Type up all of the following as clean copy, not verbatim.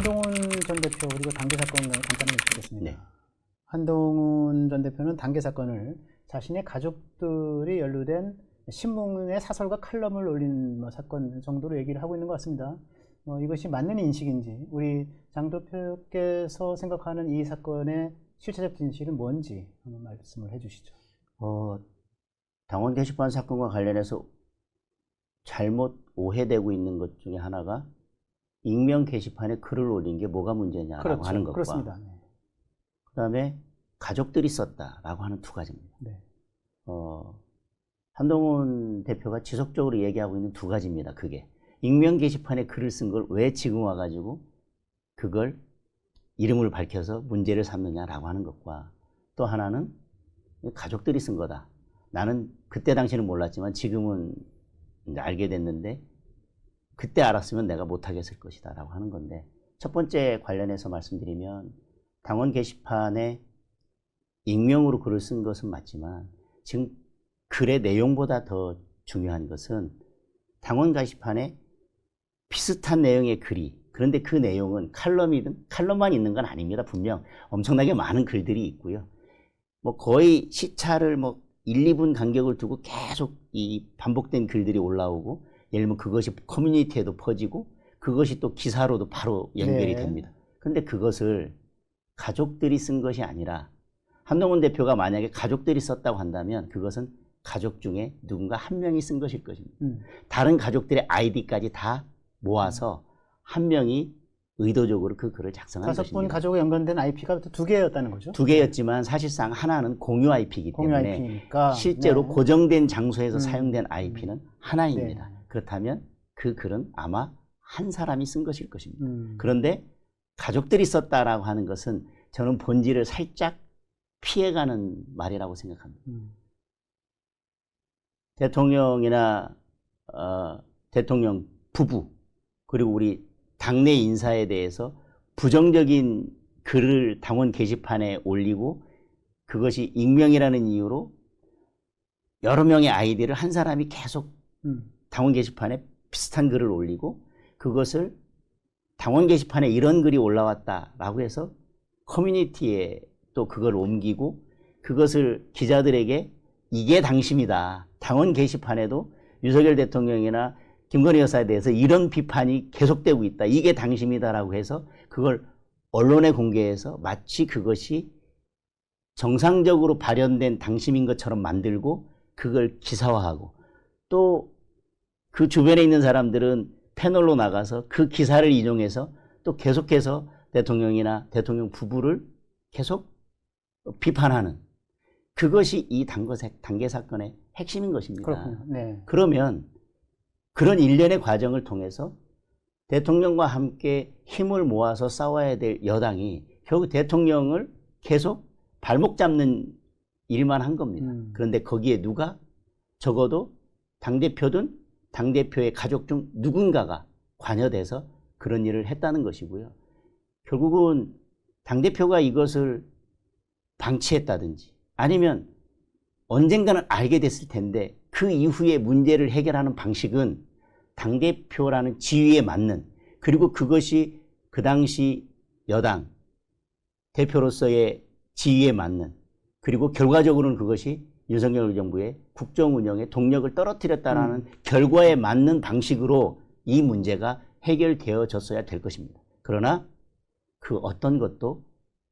한동훈 전 대표 그리고 단계 사건을 간단히 짚겠습니다. 네. 한동훈 전 대표는 단계 사건을 자신의 가족들이 연루된 신문의 사설과 칼럼을 올린 사건 정도로 얘기를 하고 있는 것 같습니다. 이것이 맞는 인식인지, 우리 장 대표께서 생각하는 이 사건의 실체적 진실은 뭔지 한번 말씀을 해주시죠. 당원 게시판 사건과 관련해서 잘못 오해되고 있는 것 중에 하나가 익명 게시판에 글을 올린 게 뭐가 문제냐라고 그렇죠. 하는 것과 그렇습니다. 네. 그다음에 가족들이 썼다라고 하는 두 가지입니다. 네. 한동훈 대표가 지속적으로 얘기하고 있는 두 가지입니다. 그게 익명 게시판에 글을 쓴 걸 왜 지금 와가지고 그걸 이름을 밝혀서 문제를 삼느냐라고 하는 것과 또 하나는 가족들이 쓴 거다. 나는 그때 당시는 몰랐지만 지금은 이제 알게 됐는데 그때 알았으면 내가 못하겠을 것이다 라고 하는 건데, 첫 번째 관련해서 말씀드리면 당원 게시판에 익명으로 글을 쓴 것은 맞지만 지금 글의 내용보다 더 중요한 것은 당원 게시판에 비슷한 내용의 글이, 그런데 그 내용은 칼럼이든 칼럼만 있는 건 아닙니다. 분명 엄청나게 많은 글들이 있고요. 거의 시차를 1, 2분 간격을 두고 계속 이 반복된 글들이 올라오고, 예를 들면 그것이 커뮤니티에도 퍼지고 그것이 또 기사로도 바로 연결이 됩니다. 그런데 그것을 가족들이 쓴 것이 아니라 한동훈 대표가 만약에 가족들이 썼다고 한다면 그것은 가족 중에 누군가 한 명이 쓴 것일 것입니다. 다른 가족들의 아이디까지 다 모아서 한 명이 의도적으로 그 글을 작성한 것입니다. 5분 가족에 연관된 IP가 두 개였다는 거죠? 두 개였지만 사실상 하나는 공유 IP이기 때문에 IP니까. 실제로 고정된 장소에서 사용된 IP는 하나입니다. 네. 그렇다면 그 글은 아마 한 사람이 쓴 것일 것입니다. 그런데 가족들이 썼다라고 하는 것은 저는 본질을 살짝 피해가는 말이라고 생각합니다. 대통령이나 대통령 부부 그리고 우리 당내 인사에 대해서 부정적인 글을 당원 게시판에 올리고 그것이 익명이라는 이유로 여러 명의 아이디를 한 사람이 계속 당원 게시판에 비슷한 글을 올리고, 그것을 당원 게시판에 이런 글이 올라왔다라고 해서 커뮤니티에 또 그걸 옮기고 그것을 기자들에게 이게 당심이다. 당원 게시판에도 윤석열 대통령이나 김건희 여사에 대해서 이런 비판이 계속되고 있다. 이게 당심이다라고 해서 그걸 언론에 공개해서 마치 그것이 정상적으로 발현된 당심인 것처럼 만들고 그걸 기사화하고, 또 그 주변에 있는 사람들은 패널로 나가서 그 기사를 인용해서 또 계속해서 대통령이나 대통령 부부를 계속 비판하는, 그것이 이 단계 사건의 핵심인 것입니다. 그렇군요. 네. 그러면 그런 일련의 과정을 통해서 대통령과 함께 힘을 모아서 싸워야 될 여당이 결국 대통령을 계속 발목 잡는 일만 한 겁니다. 그런데 거기에 누가, 적어도 당대표든 당대표의 가족 중 누군가가 관여돼서 그런 일을 했다는 것이고요. 결국은 당대표가 이것을 방치했다든지 아니면 언젠가는 알게 됐을 텐데 그 이후에 문제를 해결하는 방식은 당대표라는 지위에 맞는, 그리고 그것이 그 당시 여당 대표로서의 지위에 맞는, 그리고 결과적으로는 그것이 윤석열 정부의 국정 운영의 동력을 떨어뜨렸다는 결과에 맞는 방식으로 이 문제가 해결되어졌어야 될 것입니다. 그러나 그 어떤 것도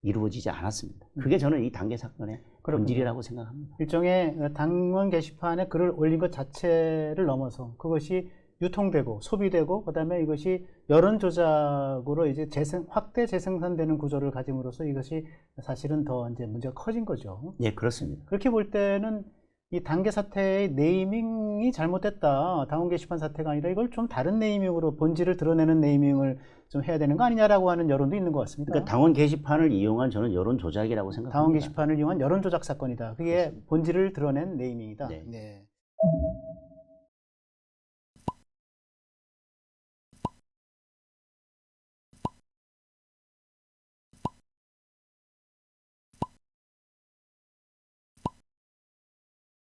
이루어지지 않았습니다. 그게 저는 이 단계 사건의 본질이라고 생각합니다. 일종의 당원 게시판에 글을 올린 것 자체를 넘어서 그것이 유통되고 소비되고 그다음에 이것이 여론 조작으로 이제 확대 재생산되는 구조를 가짐으로써 이것이 사실은 더 이제 문제가 커진 거죠. 예, 그렇습니다. 그렇게 볼 때는 이 단계 사태의 네이밍이 잘못됐다. 당원 게시판 사태가 아니라 이걸 좀 다른 네이밍으로 본질을 드러내는 네이밍을 좀 해야 되는 거 아니냐라고 하는 여론도 있는 것 같습니다. 그러니까 당원 게시판을 이용한 저는 여론 조작이라고 생각합니다. 당원 게시판을 이용한 여론 조작 사건이다. 그게 그렇습니다. 본질을 드러낸 네이밍이다. 네. 네.